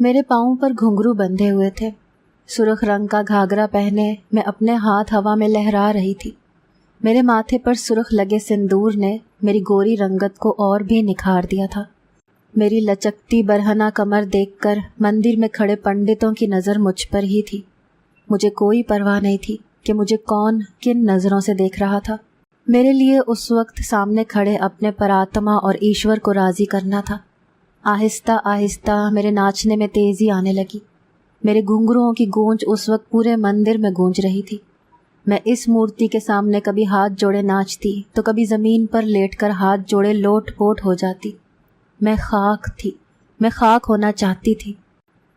میرے پاؤں پر گھنگرو بندھے ہوئے تھے، سرخ رنگ کا گھاگرا پہنے میں اپنے ہاتھ ہوا میں لہرا رہی تھی۔ میرے ماتھے پر سرخ لگے سندور نے میری گوری رنگت کو اور بھی نکھار دیا تھا۔ میری لچکتی برہنہ کمر دیکھ کر مندر میں کھڑے پنڈتوں کی نظر مجھ پر ہی تھی۔ مجھے کوئی پرواہ نہیں تھی کہ مجھے کون کن نظروں سے دیکھ رہا تھا۔ میرے لیے اس وقت سامنے کھڑے اپنے پراتما اور ایشور کو راضی کرنا تھا۔ آہستہ آہستہ میرے ناچنے میں تیزی آنے لگی۔ میرے گھنگروؤں کی گونج اس وقت پورے مندر میں گونج رہی تھی۔ میں اس مورتی کے سامنے کبھی ہاتھ جوڑے ناچتی تو کبھی زمین پر لیٹ کر ہاتھ جوڑے لوٹ پوٹ ہو جاتی۔ میں خاک تھی، میں خاک ہونا چاہتی تھی۔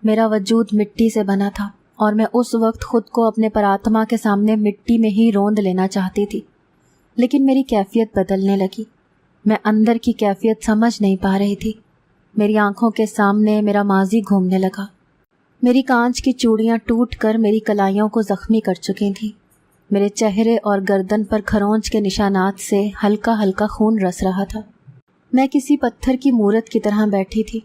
میرا وجود مٹی سے بنا تھا اور میں اس وقت خود کو اپنے پراتما کے سامنے مٹی میں ہی روند لینا چاہتی تھی۔ لیکن میری کیفیت بدلنے لگی۔ میں اندر کی کیفیت سمجھ نہیں پا رہی تھی۔ میری آنکھوں کے سامنے میرا ماضی گھومنے لگا۔ میری کانچ کی چوڑیاں ٹوٹ کر میری کلائیوں کو زخمی کر چکی تھیں۔ میرے چہرے اور گردن پر کھرونچ کے نشانات سے ہلکا ہلکا خون رس رہا تھا۔ میں کسی پتھر کی مورت کی طرح بیٹھی تھی۔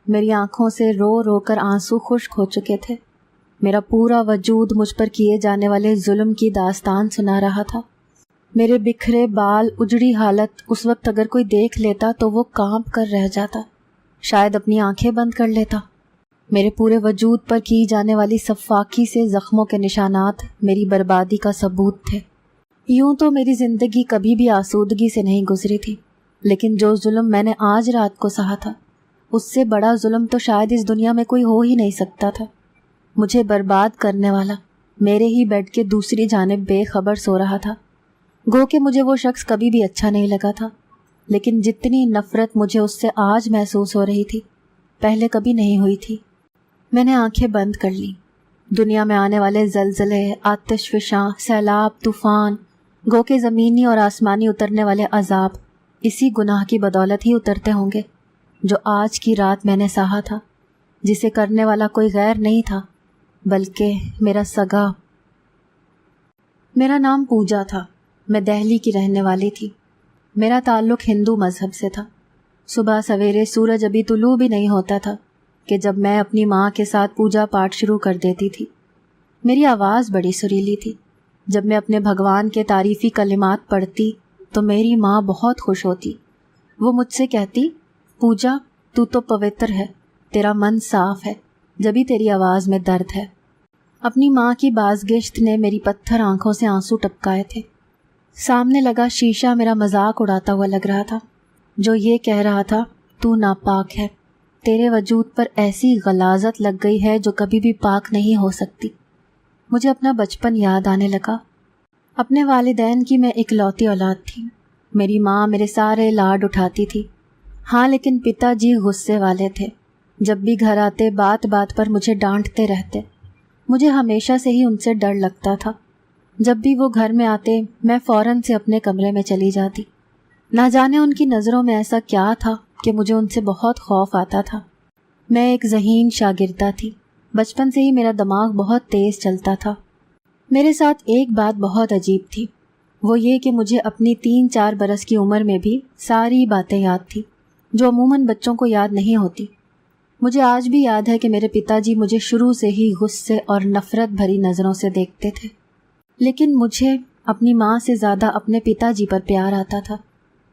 میری آنکھوں سے رو رو کر آنسو خشک ہو چکے تھے۔ میرا پورا وجود مجھ پر کیے جانے والے ظلم کی داستان سنا رہا تھا۔ میرے بکھرے بال، اجڑی حالت اس وقت اگر کوئی دیکھ لیتا تو وہ کانپ کر رہ جاتا، شاید اپنی آنکھیں بند کر لیتا۔ میرے پورے وجود پر کی جانے والی سفاکی سے زخموں کے نشانات میری بربادی کا ثبوت تھے۔ یوں تو میری زندگی کبھی بھی آسودگی سے نہیں گزری تھی، لیکن جو ظلم میں نے آج رات کو سہا تھا، اس سے بڑا ظلم تو شاید اس دنیا میں کوئی ہو ہی نہیں سکتا تھا۔ مجھے برباد کرنے والا میرے ہی بیڈ کے دوسری جانب بے خبر سو رہا تھا۔ گو کہ مجھے وہ شخص کبھی بھی اچھا نہیں لگا تھا، لیکن جتنی نفرت مجھے اس سے آج محسوس ہو رہی تھی، پہلے کبھی نہیں ہوئی تھی۔ میں نے آنکھیں بند کر لیں۔ دنیا میں آنے والے زلزلے، آتش فشاں، سیلاب، طوفان، گو کہ زمینی اور آسمانی اترنے والے عذاب اسی گناہ کی بدولت ہی اترتے ہوں گے جو آج کی رات میں نے سہا تھا، جسے کرنے والا کوئی غیر نہیں تھا بلکہ میرا سگا۔ میرا نام پوجا تھا۔ میں دہلی کی رہنے والی تھی۔ میرا تعلق ہندو مذہب سے تھا۔ صبح سویرے سورج ابھی طلوع بھی نہیں ہوتا تھا کہ جب میں اپنی ماں کے ساتھ پوجا پاٹ شروع کر دیتی تھی۔ میری آواز بڑی سریلی تھی۔ جب میں اپنے بھگوان کے تعریفی کلمات پڑھتی تو میری ماں بہت خوش ہوتی۔ وہ مجھ سے کہتی، پوجا تو پوتر ہے، تیرا من صاف ہے، جبھی تیری آواز میں درد ہے۔ اپنی ماں کی بازگشت نے میری پتھر آنکھوں سے آنسو ٹپکائے تھے۔ سامنے لگا شیشہ میرا مذاق اڑاتا ہوا لگ رہا تھا، جو یہ کہہ رہا تھا، تو ناپاک ہے، تیرے وجود پر ایسی غلاظت لگ گئی ہے جو کبھی بھی پاک نہیں ہو سکتی۔ مجھے اپنا بچپن یاد آنے لگا۔ اپنے والدین کی میں اکلوتی اولاد تھی۔ میری ماں میرے سارے لاڈ اٹھاتی تھی۔ ہاں، لیکن پتا جی غصے والے تھے۔ جب بھی گھر آتے بات بات پر مجھے ڈانٹتے رہتے۔ مجھے ہمیشہ سے ہی ان سے ڈر لگتا تھا۔ جب بھی وہ گھر میں آتے میں فوراً سے اپنے کمرے میں چلی جاتی۔ نہ جانے ان کی نظروں میں ایسا کیا تھا کہ مجھے ان سے بہت خوف آتا تھا۔ میں ایک ذہین شاگردہ تھی۔ بچپن سے ہی میرا دماغ بہت تیز چلتا تھا۔ میرے ساتھ ایک بات بہت عجیب تھی، وہ یہ کہ مجھے اپنی 3-4 برس کی عمر میں بھی ساری باتیں یاد تھی جو عموماً بچوں کو یاد نہیں ہوتی۔ مجھے آج بھی یاد ہے کہ میرے پتا جی مجھے شروع سے ہی غصے اور نفرت بھری نظروں سے دیکھتے تھے، لیکن مجھے اپنی ماں سے زیادہ اپنے پتا جی پر پیار آتا تھا۔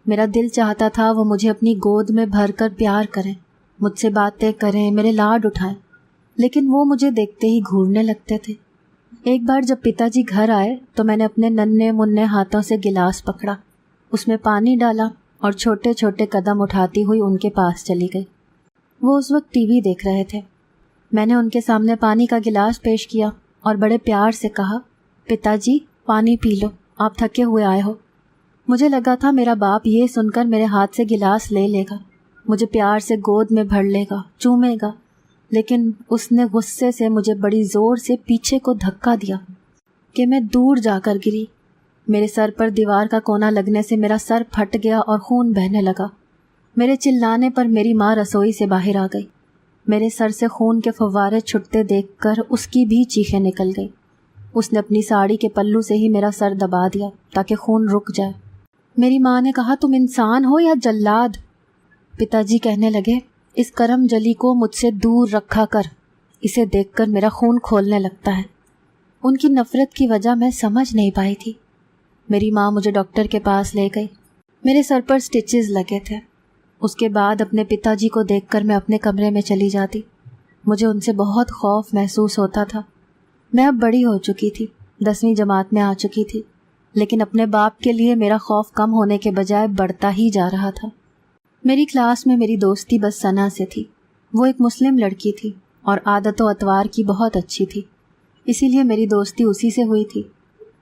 میرا دل چاہتا تھا وہ مجھے اپنی گود میں بھر کر پیار کریں، مجھ سے باتیں کریں، میرے لاڈ اٹھائیں، لیکن وہ مجھے دیکھتے ہی گھورنے لگتے تھے۔ ایک بار جب پتا جی گھر آئے تو میں نے اپنے ننھے منھے ہاتھوں سے گلاس پکڑا، اس میں پانی ڈالا اور چھوٹے چھوٹے قدم اٹھاتی ہوئی ان کے پاس چلی گئی۔ وہ اس وقت ٹی وی دیکھ رہے تھے۔ میں نے ان کے سامنے پانی کا گلاس پیش کیا اور بڑے پیار سے کہا، پتا جی پانی پی لو، آپ تھکے ہوئے آئے ہو۔ مجھے لگا تھا میرا باپ یہ سن کر میرے ہاتھ سے گلاس لے لے گا، مجھے پیار سے گود میں بھر لے گا، چومے گا، لیکن اس نے غصے سے مجھے بڑی زور سے پیچھے کو دھکا دیا کہ میں دور جا کر گری۔ میرے سر پر دیوار کا کونا لگنے سے میرا سر پھٹ گیا اور خون بہنے لگا۔ میرے چلانے پر میری ماں رسوئی سے باہر آ گئی۔ میرے سر سے خون کے فوارے چھٹتے دیکھ کر اس کی بھی چیخیں نکل گئی۔ اس نے اپنی ساڑی کے پلو سے ہی میرا سر دبا دیا تاکہ خون رک جائے۔ میری ماں نے کہا، تم انسان ہو یا جلاد؟ پتا جی کہنے لگے، اس کرم جلی کو مجھ سے دور رکھا کر، اسے دیکھ کر میرا خون کھولنے لگتا ہے۔ ان کی نفرت کی وجہ میں سمجھ نہیں پائی تھی۔ میری ماں مجھے ڈاکٹر کے پاس لے گئی۔ میرے سر پر سٹچز لگے تھے۔ اس کے بعد اپنے پتا جی کو دیکھ کر میں اپنے کمرے میں چلی جاتی۔ مجھے ان سے بہت خوف محسوس ہوتا تھا۔ میں اب بڑی ہو چکی تھی، 10ویں جماعت میں آ چکی تھی، لیکن اپنے باپ کے لیے میرا خوف کم ہونے کے بجائے بڑھتا ہی جا رہا تھا۔ میری کلاس میں میری دوستی بس ثنا سے تھی۔ وہ ایک مسلم لڑکی تھی اور عادت و اطوار کی بہت اچھی تھی، اسی لیے میری دوستی اسی سے ہوئی تھی۔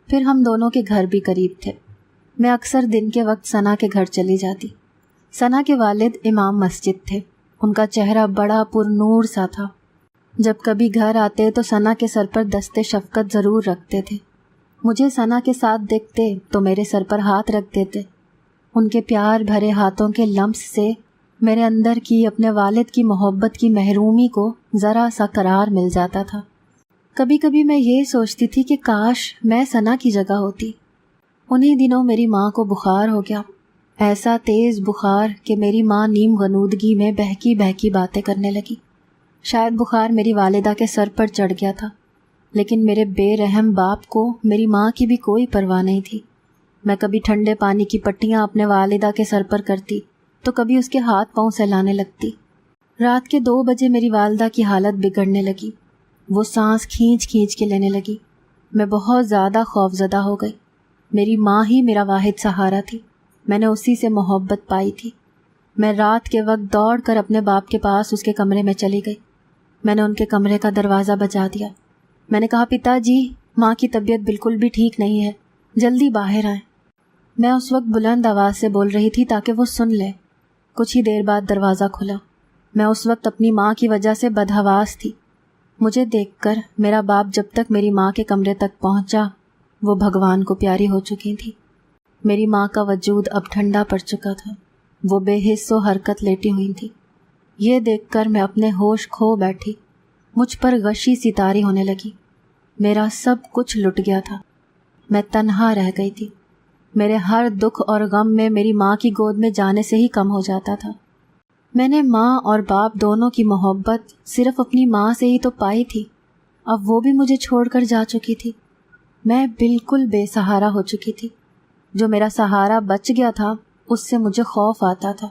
پھر ہم دونوں کے گھر بھی قریب تھے۔ میں اکثر دن کے وقت ثنا کے گھر چلی جاتی۔ ثنا کے والد امام مسجد تھے۔ ان کا چہرہ بڑا پر نور سا تھا۔ جب کبھی گھر آتے تو ثنا کے سر پر دستے شفقت ضرور رکھتے تھے۔ مجھے ثنا کے ساتھ دیکھتے تو میرے سر پر ہاتھ رکھ دیتے۔ ان کے پیار بھرے ہاتھوں کے لمس سے میرے اندر کی اپنے والد کی محبت کی محرومی کو ذرا سا قرار مل جاتا تھا۔ کبھی کبھی میں یہ سوچتی تھی کہ کاش میں ثنا کی جگہ ہوتی۔ انہی دنوں میری ماں کو بخار ہو گیا، ایسا تیز بخار کہ میری ماں نیم غنودگی میں بہکی بہکی باتیں کرنے لگی۔ شاید بخار میری والدہ کے سر پر چڑھ گیا تھا، لیکن میرے بے رحم باپ کو میری ماں کی بھی کوئی پرواہ نہیں تھی۔ میں کبھی ٹھنڈے پانی کی پٹیاں اپنے والدہ کے سر پر کرتی تو کبھی اس کے ہاتھ پاؤں سہلانے لگتی۔ رات کے 2 بجے میری والدہ کی حالت بگڑنے لگی۔ وہ سانس کھینچ کھینچ کے لینے لگی۔ میں بہت زیادہ خوفزدہ ہو گئی۔ میری ماں ہی میرا واحد سہارا تھی۔ میں نے اسی سے محبت پائی تھی۔ میں رات کے وقت دوڑ کر اپنے باپ کے پاس اس کے کمرے میں چلی گئی۔ میں نے ان کے کمرے کا دروازہ بجا دیا۔ میں نے کہا، پتا جی، ماں کی طبیعت بالکل بھی ٹھیک نہیں ہے، جلدی باہر آئیں۔ میں اس وقت بلند آواز سے بول رہی تھی تاکہ وہ سن لے۔ کچھ ہی دیر بعد دروازہ کھلا۔ میں اس وقت اپنی ماں کی وجہ سے بدحواس تھی۔ مجھے دیکھ کر میرا باپ جب تک میری ماں کے کمرے تک پہنچا وہ بھگوان کو پیاری ہو چکی تھی۔ میری ماں کا وجود اب ٹھنڈا پڑ چکا تھا۔ وہ بے حس و حرکت لیٹی ہوئی تھی۔ یہ دیکھ کر میں اپنے ہوش کھو بیٹھی۔ مجھ پر غشی سی طاری ہونے لگی۔ میرا سب کچھ لٹ گیا تھا۔ میں تنہا رہ گئی تھی۔ میرے ہر دکھ اور غم میں میری ماں کی گود میں جانے سے ہی کم ہو جاتا تھا۔ میں نے ماں اور باپ دونوں کی محبت صرف اپنی ماں سے ہی تو پائی تھی، اب وہ بھی مجھے چھوڑ کر جا چکی تھی۔ میں بالکل بے سہارا ہو چکی تھی۔ جو میرا سہارا بچ گیا تھا اس سے مجھے خوف آتا تھا۔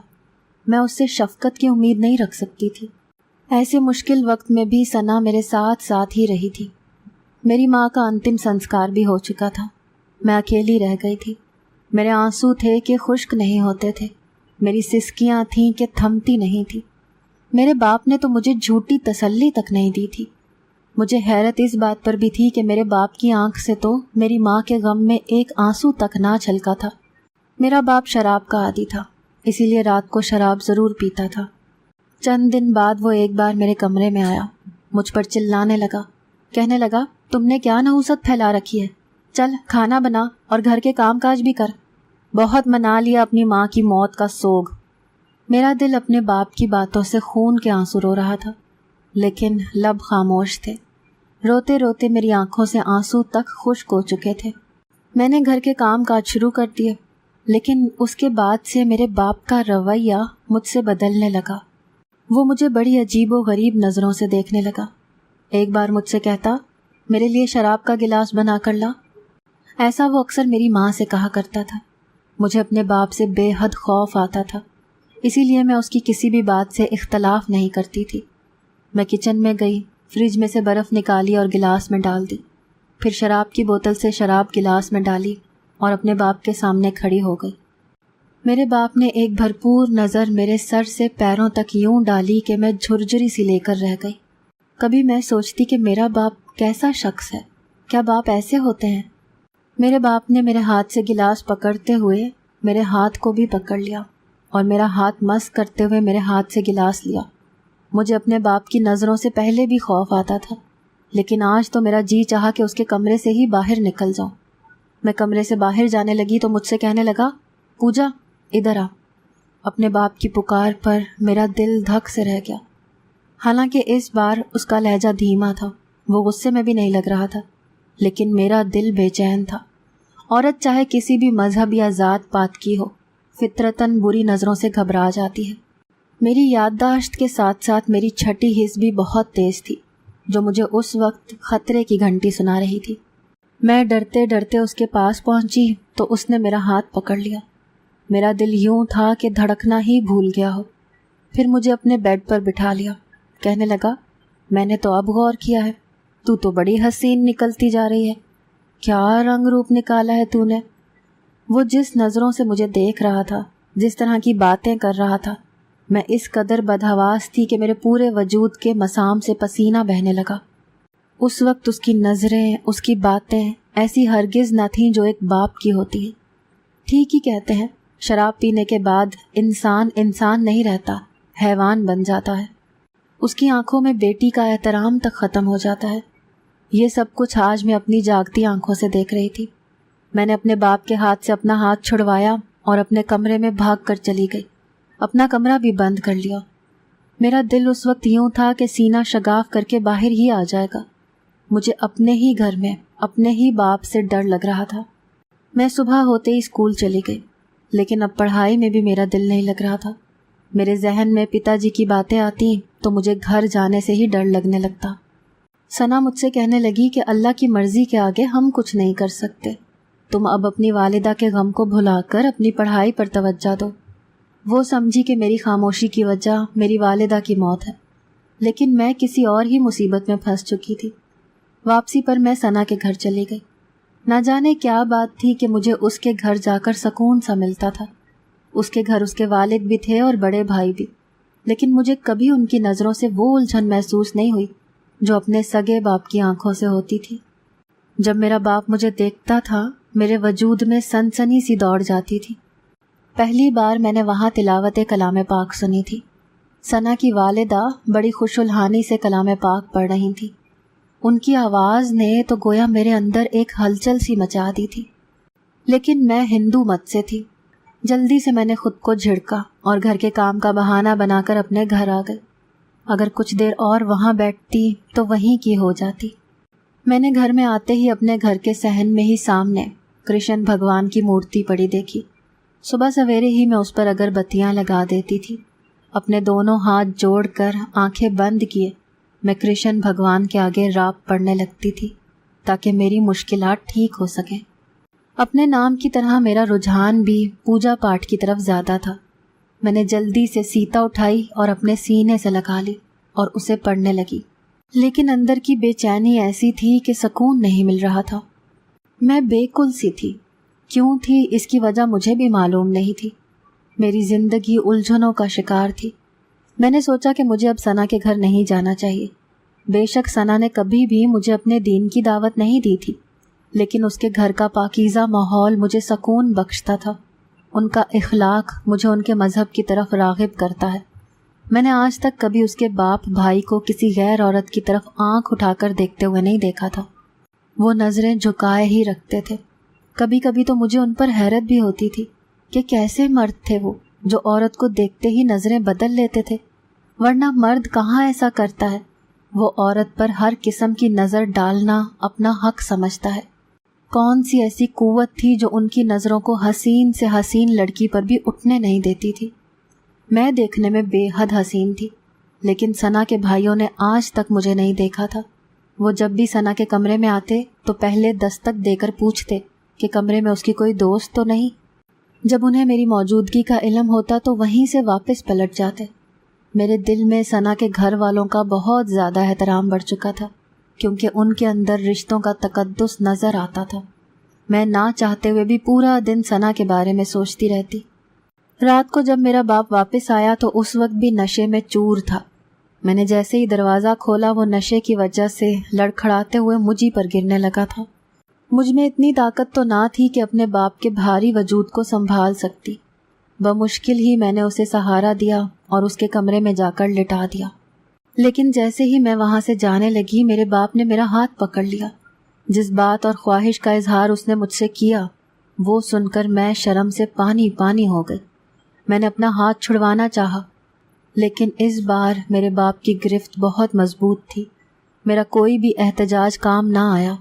میں اس سے شفقت کی امید نہیں رکھ سکتی تھی۔ ایسے مشکل وقت میں بھی ثنا میرے ساتھ ساتھ ہی رہی تھی۔ میری ماں کا انتم سنسکار بھی ہو چکا تھا۔ میں اکیلی رہ گئی تھی۔ میرے آنسو تھے کہ خشک نہیں ہوتے تھے، میری سسکیاں تھیں کہ تھمتی نہیں تھی۔ میرے باپ نے تو مجھے جھوٹی تسلی تک نہیں دی تھی۔ مجھے حیرت اس بات پر بھی تھی کہ میرے باپ کی آنکھ سے تو میری ماں کے غم میں ایک آنسو تک نہ چھلکا تھا۔ میرا باپ شراب کا عادی تھا، اسی لیے رات کو شراب ضرور پیتا تھا۔ چند دن بعد وہ ایک بار میرے کمرے میں آیا، مجھ پر چلانے لگا، کہنے لگا، تم نے کیا نحوست پھیلا رکھی ہے؟ چل کھانا بنا اور گھر کے کام کاج بھی کر۔ بہت منا لیا اپنی ماں کی موت کا سوگ۔ میرا دل اپنے باپ کی باتوں سے خون کے آنسو رو رہا تھا، لیکن لب خاموش تھے۔ روتے روتے میری آنکھوں سے آنسو تک خشک ہو چکے تھے۔ میں نے گھر کے کام کاج شروع کر دیے، لیکن اس کے بعد سے میرے باپ کا رویہ مجھ سے بدلنے لگا۔ وہ مجھے بڑی عجیب و غریب نظروں سے دیکھنے لگا۔ ایک بار مجھ سے کہتا، میرے لیے شراب کا گلاس بنا کر لا۔ ایسا وہ اکثر میری ماں سے کہا کرتا تھا۔ مجھے اپنے باپ سے بے حد خوف آتا تھا، اسی لیے میں اس کی کسی بھی بات سے اختلاف نہیں کرتی تھی۔ میں کچن میں گئی، فریج میں سے برف نکالی اور گلاس میں ڈال دی، پھر شراب کی بوتل سے شراب گلاس میں ڈالی اور اپنے باپ کے سامنے کھڑی ہو گئی۔ میرے باپ نے ایک بھرپور نظر میرے سر سے پیروں تک یوں ڈالی کہ میں جھرجھری سی لے کر رہ گئی۔ کبھی میں سوچتی کہ میرا باپ کیسا شخص ہے، کیا باپ ایسے ہوتے ہیں؟ میرے باپ نے میرے ہاتھ سے گلاس پکڑتے ہوئے میرے ہاتھ کو بھی پکڑ لیا اور میرا ہاتھ مس کرتے ہوئے میرے ہاتھ سے گلاس لیا۔ مجھے اپنے باپ کی نظروں سے پہلے بھی خوف آتا تھا، لیکن آج تو میرا جی چاہا کہ اس کے کمرے سے ہی باہر نکل جاؤں۔ میں کمرے سے باہر جانے لگی تو مجھ سے کہنے لگا، پوجا ادھر آ۔ اپنے باپ کی پکار پر میرا دل دھک سے رہ گیا۔ حالانکہ اس بار اس کا لہجہ دھیما تھا، وہ غصے میں بھی نہیں لگ رہا تھا، لیکن میرا دل بے چین تھا۔ عورت چاہے کسی بھی مذہب یا ذات پات کی ہو، فطرتاً بری نظروں سے گھبرا جاتی ہے۔ میری یادداشت کے ساتھ ساتھ میری چھٹی حس بھی بہت تیز تھی، جو مجھے اس وقت خطرے کی گھنٹی سنا رہی تھی۔ میں ڈرتے ڈرتے اس کے پاس پہنچی تو اس نے میرا ہاتھ پکڑ لیا۔ میرا دل یوں تھا کہ دھڑکنا ہی بھول گیا ہو۔ پھر مجھے اپنے بیڈ پر بٹھا لیا، کہنے لگا، میں نے تو اب غور کیا ہے، تو بڑی حسین نکلتی جا رہی ہے، کیا رنگ روپ نکالا ہے تو نے۔ وہ جس نظروں سے مجھے دیکھ رہا تھا، جس طرح کی باتیں کر رہا تھا، میں اس قدر بدحواس تھی کہ میرے پورے وجود کے مسام سے پسینہ بہنے لگا۔ اس وقت اس کی نظریں، اس کی باتیں ایسی ہرگز نہ تھیں جو ایک باپ کی ہوتی ہیں۔ ٹھیک ہی کہتے ہیں، شراب پینے کے بعد انسان نہیں رہتا، حیوان بن جاتا ہے۔ اس کی آنکھوں میں بیٹی کا احترام تک ختم ہو جاتا ہے۔ یہ سب کچھ آج میں اپنی جاگتی آنکھوں سے دیکھ رہی تھی۔ میں نے اپنے باپ کے ہاتھ سے اپنا ہاتھ چھڑوایا اور اپنے کمرے میں بھاگ کر چلی گئی، اپنا کمرہ بھی بند کر لیا۔ میرا دل اس وقت یوں تھا کہ سینہ شگاف کر کے باہر ہی آ جائے گا۔ مجھے اپنے ہی گھر میں اپنے ہی باپ سے ڈر لگ رہا تھا۔ میں صبح ہوتے ہی اسکول چلی گئی، لیکن اب پڑھائی میں بھی میرا دل نہیں لگ رہا تھا۔ میرے ذہن میں پتا جی کی باتیں آتی تو مجھے گھر جانے سے ہی ڈر لگنے لگتا۔ ثنا مجھ سے کہنے لگی کہ اللہ کی مرضی کے آگے ہم کچھ نہیں کر سکتے، تم اب اپنی والدہ کے غم کو بھلا کر اپنی پڑھائی پر توجہ دو۔ وہ سمجھی کہ میری خاموشی کی وجہ میری والدہ کی موت ہے، لیکن میں کسی اور ہی مصیبت میں پھنس چکی تھی۔ واپسی پر میں ثنا کے گھر چلی گئی۔ نہ جانے کیا بات تھی کہ مجھے اس کے گھر جا کر سکون سا ملتا تھا۔ اس کے گھر اس کے والد بھی تھے اور بڑے بھائی بھی، لیکن مجھے کبھی ان کی نظروں سے وہ الجھن محسوس نہیں ہوئی جو اپنے سگے باپ کی آنکھوں سے ہوتی تھی۔ جب میرا باپ مجھے دیکھتا تھا، میرے وجود میں سنسنی سی دوڑ جاتی تھی۔ پہلی بار میں نے وہاں تلاوت کلام پاک سنی تھی۔ ثنا کی والدہ بڑی خوش الحانی سے کلام پاک پڑھ رہی تھی۔ ان کی آواز نے تو گویا میرے اندر ایک ہلچل سی مچا دی تھی۔ لیکن میں ہندو مت سے تھی۔ جلدی سے میں نے خود کو جھڑکا اور گھر کے کام کا بہانہ بنا کر اپنے گھر آ گئی۔ اگر کچھ دیر اور وہاں بیٹھتی تو وہیں کی ہو جاتی۔ میں نے گھر میں آتے ہی اپنے گھر کے صحن میں ہی سامنے کرشن بھگوان کی مورتی پڑی دیکھی۔ صبح سویرے ہی میں اس پر اگربتیاں لگا دیتی تھی۔ اپنے دونوں ہاتھ جوڑ کر آنکھیں بند کیے میں کرشن بھگوان کے آگے راپ پڑھنے لگتی تھی تاکہ میری مشکلات ٹھیک ہو سکیں۔ اپنے نام کی طرح میرا رجحان بھی پوجا پاٹ کی طرف زیادہ تھا۔ میں نے جلدی سے سیتا اٹھائی اور اپنے سینے سے لگا لی اور اسے پڑھنے لگی، لیکن اندر کی بے چینی ایسی تھی کہ سکون نہیں مل رہا تھا۔ میں بالکل سی تھی، کیوں تھی اس کی وجہ مجھے بھی معلوم نہیں تھی۔ میری زندگی الجھنوں کا شکار تھی۔ میں نے سوچا کہ مجھے اب ثنا کے گھر نہیں جانا چاہیے۔ بے شک ثنا نے کبھی بھی مجھے اپنے دین کی دعوت نہیں دی تھی، لیکن اس کے گھر کا پاکیزہ ماحول مجھے سکون بخشتا تھا۔ ان کا اخلاق مجھے ان کے مذہب کی طرف راغب کرتا ہے۔ میں نے آج تک کبھی اس کے باپ بھائی کو کسی غیر عورت کی طرف آنکھ اٹھا کر دیکھتے ہوئے نہیں دیکھا تھا۔ وہ نظریں جھکائے ہی رکھتے تھے۔ کبھی کبھی تو مجھے ان پر حیرت بھی ہوتی تھی کہ کیسے مرد تھے وہ جو عورت کو دیکھتے ہی نظریں بدل لیتے تھے، ورنہ مرد کہاں ایسا کرتا ہے۔ وہ عورت پر ہر قسم کی نظر ڈالنا اپنا حق سمجھتا ہے۔ کون سی ایسی قوت تھی جو ان کی نظروں کو حسین سے حسین لڑکی پر بھی اٹھنے نہیں دیتی تھی؟ میں دیکھنے میں بے حد حسین تھی، لیکن ثنا کے بھائیوں نے آج تک مجھے نہیں دیکھا تھا۔ وہ جب بھی ثنا کے کمرے میں آتے تو پہلے دستک دے کر پوچھتے کہ کمرے میں اس کی کوئی دوست تو نہیں۔ جب انہیں میری موجودگی کا علم ہوتا تو وہیں سے واپس پلٹ جاتے۔ میرے دل میں ثنا کے گھر والوں کا بہت زیادہ احترام بڑھ چکا تھا، کیونکہ ان کے اندر رشتوں کا تقدس نظر آتا تھا۔ میں نہ چاہتے ہوئے بھی پورا دن ثنا کے بارے میں سوچتی رہتی۔ رات کو جب میرا باپ واپس آیا تو اس وقت بھی نشے میں چور تھا۔ میں نے جیسے ہی دروازہ کھولا وہ نشے کی وجہ سے لڑکھڑاتے ہوئے مجھ ہی پر گرنے لگا تھا۔ مجھ میں اتنی طاقت تو نہ تھی کہ اپنے باپ کے بھاری وجود کو سنبھال سکتی۔ بمشکل ہی میں نے اسے سہارا دیا اور اس کے کمرے میں جا کر لٹا دیا، لیکن جیسے ہی میں وہاں سے جانے لگی میرے باپ نے میرا ہاتھ پکڑ لیا۔ جس بات اور خواہش کا اظہار اس نے مجھ سے کیا وہ سن کر میں شرم سے پانی پانی ہو گئی۔ میں نے اپنا ہاتھ چھڑوانا چاہا، لیکن اس بار میرے باپ کی گرفت بہت مضبوط تھی۔ میرا کوئی بھی احتجاج کام نہ آیا۔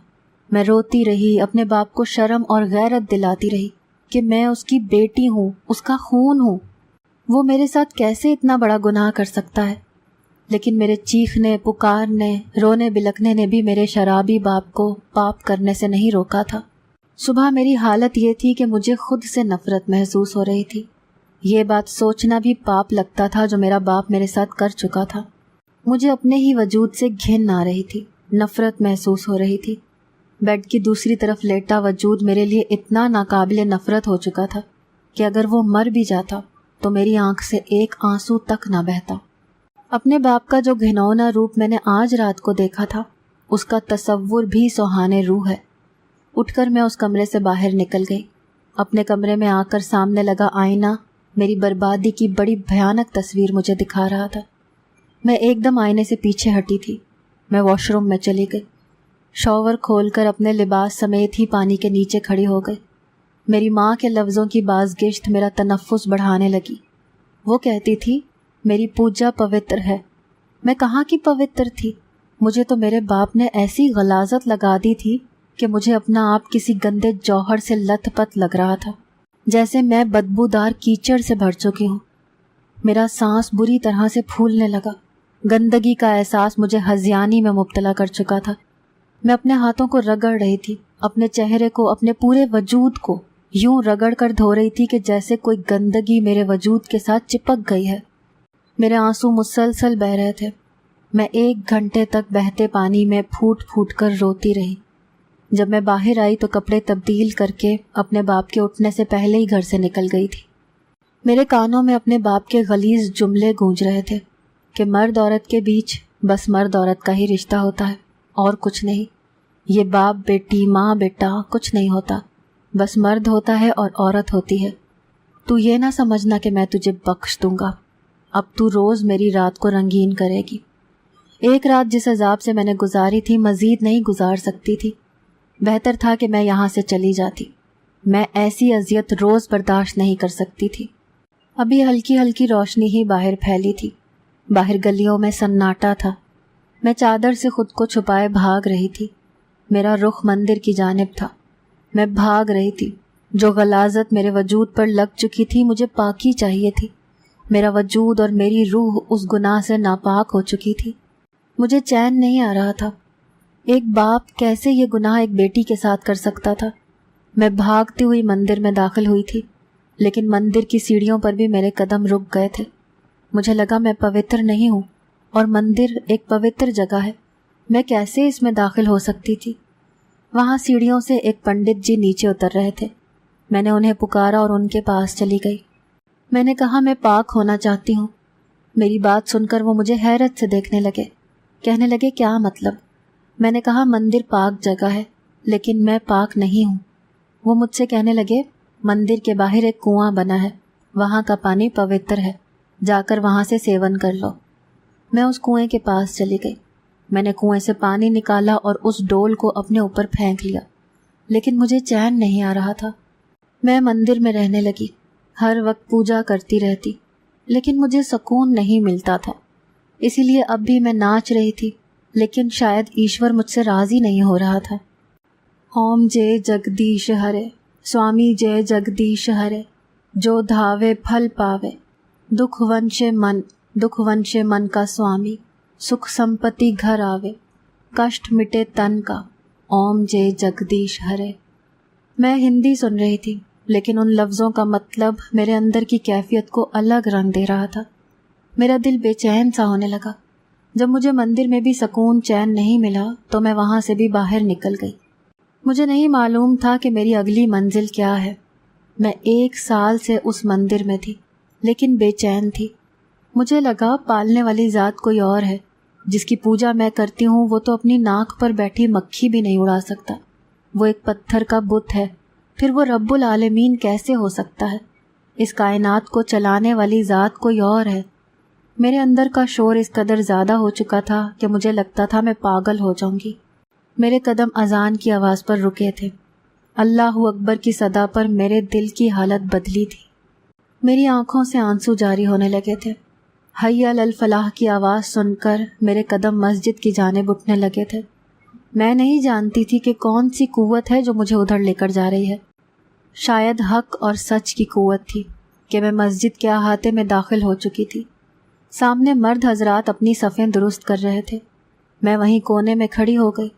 میں روتی رہی، اپنے باپ کو شرم اور غیرت دلاتی رہی کہ میں اس کی بیٹی ہوں، اس کا خون ہوں۔ وہ میرے ساتھ کیسے اتنا بڑا گناہ کر سکتا ہے؟ لیکن میرے چیخنے، پکارنے، رونے بلکنے نے بھی میرے شرابی باپ کو پاپ کرنے سے نہیں روکا تھا۔ صبح میری حالت یہ تھی کہ مجھے خود سے نفرت محسوس ہو رہی تھی۔ یہ بات سوچنا بھی پاپ لگتا تھا جو میرا باپ میرے ساتھ کر چکا تھا۔ مجھے اپنے ہی وجود سے گھن آ رہی تھی، نفرت محسوس ہو رہی تھی۔ بیڈ کی دوسری طرف لیٹا وجود میرے لیے اتنا ناقابل نفرت ہو چکا تھا کہ اگر وہ مر بھی جاتا تو میری آنکھ سے ایک آنسو تک نہ بہتا۔ اپنے باپ کا جو گھنونا روپ میں نے آج رات کو دیکھا تھا، اس کا تصور بھی سہانے روح ہے۔ اٹھ کر میں اس کمرے سے باہر نکل گئی۔ اپنے کمرے میں آ کر سامنے لگا آئینہ میری بربادی کی بڑی بھیانک تصویر مجھے دکھا رہا تھا۔ میں ایک دم آئینے سے پیچھے ہٹی تھی۔ میں واش روم میں چلی گئی۔ شاور کھول کر اپنے لباس سمیت ہی پانی کے نیچے کھڑی ہو گئی۔ میری ماں کے لفظوں کی بازگشت میرا تنفس بڑھانے لگی۔ وہ کہتی تھی میری پوجا پوتر ہے۔ میں کہاں کی پوتر تھی؟ مجھے تو میرے باپ نے ایسی غلاظت لگا دی تھی کہ مجھے اپنا آپ کسی گندے جوہر سے لت پت لگ رہا تھا، جیسے میں بدبودار کیچڑ سے بھر چکی ہوں۔ میرا سانس بری طرح سے پھولنے لگا۔ گندگی کا احساس مجھے ہذیانی میں مبتلا کر چکا تھا۔ میں اپنے ہاتھوں کو رگڑ رہی تھی، اپنے چہرے کو، اپنے پورے وجود کو یوں رگڑ کر دھو رہی تھی کہ جیسے کوئی گندگی میرے وجود کے ساتھ چپک گئی ہے۔ میرے آنسو مسلسل بہہ رہے تھے۔ میں 1 گھنٹے تک بہتے پانی میں پھوٹ پھوٹ کر روتی رہی۔ جب میں باہر آئی تو کپڑے تبدیل کر کے اپنے باپ کے اٹھنے سے پہلے ہی گھر سے نکل گئی تھی۔ میرے کانوں میں اپنے باپ کے غلیظ جملے گونج رہے تھے کہ مرد عورت کے بیچ بس مرد عورت کا ہی رشتہ ہوتا ہے اور کچھ نہیں۔ یہ باپ بیٹی، ماں بیٹا کچھ نہیں ہوتا، بس مرد ہوتا ہے اور عورت ہوتی ہے۔ تو یہ نہ سمجھنا کہ میں تجھے بخش دوں گا، اب تو روز میری رات کو رنگین کرے گی۔ ایک رات جس عذاب سے میں نے گزاری تھی مزید نہیں گزار سکتی تھی۔ بہتر تھا کہ میں یہاں سے چلی جاتی۔ میں ایسی اذیت روز برداشت نہیں کر سکتی تھی۔ ابھی ہلکی ہلکی روشنی ہی باہر پھیلی تھی۔ باہر گلیوں میں سناٹا تھا۔ میں چادر سے خود کو چھپائے بھاگ رہی تھی۔ میرا رخ مندر کی جانب تھا۔ میں بھاگ رہی تھی۔ جو غلاظت میرے وجود پر لگ چکی تھی مجھے پاکی چاہیے تھی۔ میرا وجود اور میری روح اس گناہ سے ناپاک ہو چکی تھی۔ مجھے چین نہیں آ رہا تھا۔ ایک باپ کیسے یہ گناہ ایک بیٹی کے ساتھ کر سکتا تھا؟ میں بھاگتی ہوئی مندر میں داخل ہوئی تھی، لیکن مندر کی سیڑھیوں پر بھی میرے قدم رک گئے تھے۔ مجھے لگا میں پوتر نہیں ہوں اور مندر ایک پوتر جگہ ہے، میں کیسے اس میں داخل ہو سکتی تھی؟ وہاں سیڑھیوں سے ایک پنڈت جی نیچے اتر رہے تھے۔ میں نے انہیں پکارا اور ان کے پاس چلی گئی۔ میں نے کہا میں پاک ہونا چاہتی ہوں۔ میری بات سن کر وہ مجھے حیرت سے دیکھنے لگے۔ کہنے لگے کیا مطلب؟ میں نے کہا مندر پاک جگہ ہے لیکن میں پاک نہیں ہوں۔ وہ مجھ سے کہنے لگے مندر کے باہر ایک کنواں بنا ہے، وہاں کا پانی پوتر ہے، جا کر وہاں سے سیون کر لو۔ میں اس کنویں کے پاس چلی گئی۔ میں نے کنویں سے پانی نکالا اور اس ڈول کو اپنے اوپر پھینک لیا، لیکن مجھے چین نہیں آ رہا تھا۔ میں مندر میں رہنے لگی، ہر وقت پوجا کرتی رہتی، لیکن مجھے سکون نہیں ملتا تھا۔ اسی لیے اب بھی میں ناچ رہی تھی، لیکن شاید ایشور مجھ سے راضی نہیں ہو رہا تھا۔ اوم جے جگدیش ہرے، سوامی جے جگدیش ہرے، جو دھاوے پھل پاوے، دکھ ونشے من کا سوامی، سکھ سمپتی گھر آوے، کشٹ مٹے تن کا، اوم جے جگدیش ہرے۔ میں ہندی سن رہی تھی، لیکن ان لفظوں کا مطلب میرے اندر کی کیفیت کو الگ رنگ دے رہا تھا۔ میرا دل بے چین سا ہونے لگا۔ جب مجھے مندر میں بھی سکون چین نہیں ملا تو میں وہاں سے بھی باہر نکل گئی۔ مجھے نہیں معلوم تھا کہ میری اگلی منزل کیا ہے۔ میں 1 سال سے اس مندر میں تھی، لیکن بے چین تھی۔ مجھے لگا پالنے والی ذات کوئی اور ہے، جس کی پوجا میں کرتی ہوں وہ تو اپنی ناک پر بیٹھی مکھی بھی نہیں اڑا سکتا۔ وہ ایک پتھر کا بت ہے، پھر وہ رب العالمین کیسے ہو سکتا ہے؟ اس کائنات کو چلانے والی ذات کوئی اور ہے۔ میرے اندر کا شور اس قدر زیادہ ہو چکا تھا کہ مجھے لگتا تھا میں پاگل ہو جاؤں گی۔ میرے قدم اذان کی آواز پر رکے تھے۔ اللہ اکبر کی صدا پر میرے دل کی حالت بدلی تھی۔ میری آنکھوں سے آنسو جاری ہونے لگے تھے۔ حی علی الفلاح کی آواز سن کر میرے قدم مسجد کی جانب اٹھنے لگے تھے۔ میں نہیں جانتی تھی کہ کون سی قوت ہے جو مجھے ادھر لے کر جا رہی ہے۔ شاید حق اور سچ کی قوت تھی کہ میں مسجد کے احاطے میں داخل ہو چکی تھی۔ سامنے مرد حضرات اپنی صفیں درست کر رہے تھے، میں وہیں کونے میں کھڑی ہو گئی۔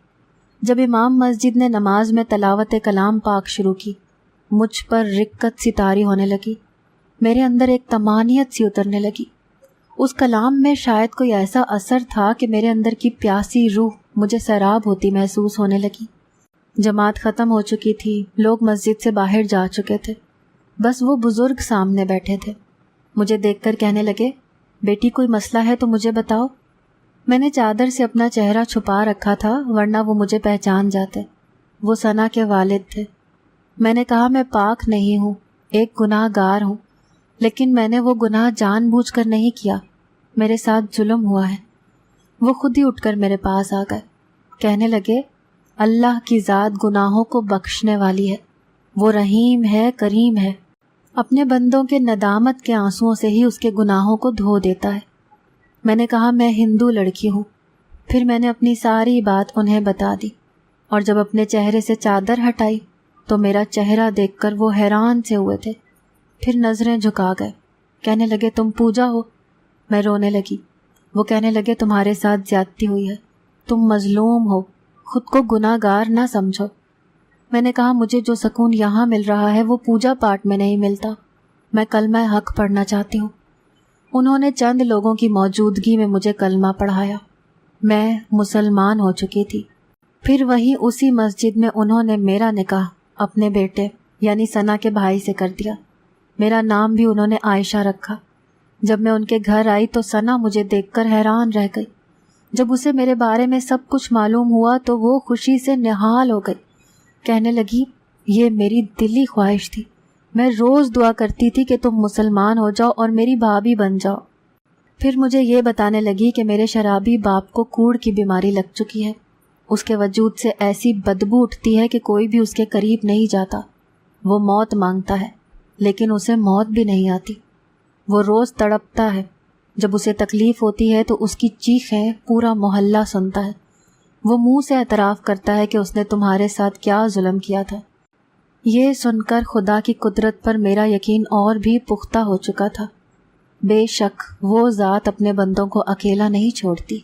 جب امام مسجد نے نماز میں تلاوت کلام پاک شروع کی، مجھ پر رکت سی طاری ہونے لگی، میرے اندر ایک طمانینت سی اترنے لگی۔ اس کلام میں شاید کوئی ایسا اثر تھا کہ میرے اندر کی پیاسی روح مجھے سیراب ہوتی محسوس ہونے لگی۔ جماعت ختم ہو چکی تھی، لوگ مسجد سے باہر جا چکے تھے، بس وہ بزرگ سامنے بیٹھے تھے۔ مجھے دیکھ کر کہنے لگے، بیٹی کوئی مسئلہ ہے تو مجھے بتاؤ۔ میں نے چادر سے اپنا چہرہ چھپا رکھا تھا ورنہ وہ مجھے پہچان جاتے۔ وہ ثنا کے والد تھے۔ میں نے کہا میں پاک نہیں ہوں، ایک گناہ گار ہوں، لیکن میں نے وہ گناہ جان بوجھ کر نہیں کیا، میرے ساتھ ظلم ہوا ہے۔ وہ خود ہی اٹھ کر میرے پاس آ گئے، کہنے لگے، اللہ کی ذات گناہوں کو بخشنے والی ہے، وہ رحیم ہے، کریم ہے، اپنے بندوں کے ندامت کے آنسوؤں سے ہی اس کے گناہوں کو دھو دیتا ہے۔ میں نے کہا میں ہندو لڑکی ہوں۔ پھر میں نے اپنی ساری بات انہیں بتا دی، اور جب اپنے چہرے سے چادر ہٹائی تو میرا چہرہ دیکھ کر وہ حیران سے ہوئے تھے، پھر نظریں جھکا گئے، کہنے لگے تم پوجا ہو؟ میں رونے لگی۔ وہ کہنے لگے تمہارے ساتھ زیادتی ہوئی ہے، تم مظلوم ہو، خود کو گناہ گار نہ سمجھو۔ میں نے کہا مجھے جو سکون یہاں مل رہا ہے وہ پوجا پاٹ میں نہیں ملتا، میں کلمہ حق پڑھنا چاہتی ہوں۔ انہوں نے چند لوگوں کی موجودگی میں مجھے کلمہ پڑھایا، میں مسلمان ہو چکی تھی۔ پھر وہیں اسی مسجد میں انہوں نے میرا نکاح اپنے بیٹے یعنی ثنا کے بھائی سے کر دیا۔ میرا نام بھی انہوں نے عائشہ رکھا۔ جب میں ان کے گھر آئی تو ثنا مجھے دیکھ کر حیران رہ گئی۔ جب اسے میرے بارے میں سب کچھ معلوم ہوا تو وہ خوشی سے نہال ہو گئی، کہنے لگی یہ میری دلی خواہش تھی، میں روز دعا کرتی تھی کہ تم مسلمان ہو جاؤ اور میری بھابھی بن جاؤ۔ پھر مجھے یہ بتانے لگی کہ میرے شرابی باپ کو کوڑ کی بیماری لگ چکی ہے، اس کے وجود سے ایسی بدبو اٹھتی ہے کہ کوئی بھی اس کے قریب نہیں جاتا۔ وہ موت مانگتا ہے لیکن اسے موت بھی نہیں آتی، وہ روز تڑپتا ہے، جب اسے تکلیف ہوتی ہے تو اس کی چیخیں پورا محلہ سنتا ہے۔ وہ منہ سے اعتراف کرتا ہے کہ اس نے تمہارے ساتھ کیا ظلم کیا تھا۔ یہ سن کر خدا کی قدرت پر میرا یقین اور بھی پختہ ہو چکا تھا۔ بے شک وہ ذات اپنے بندوں کو اکیلا نہیں چھوڑتی۔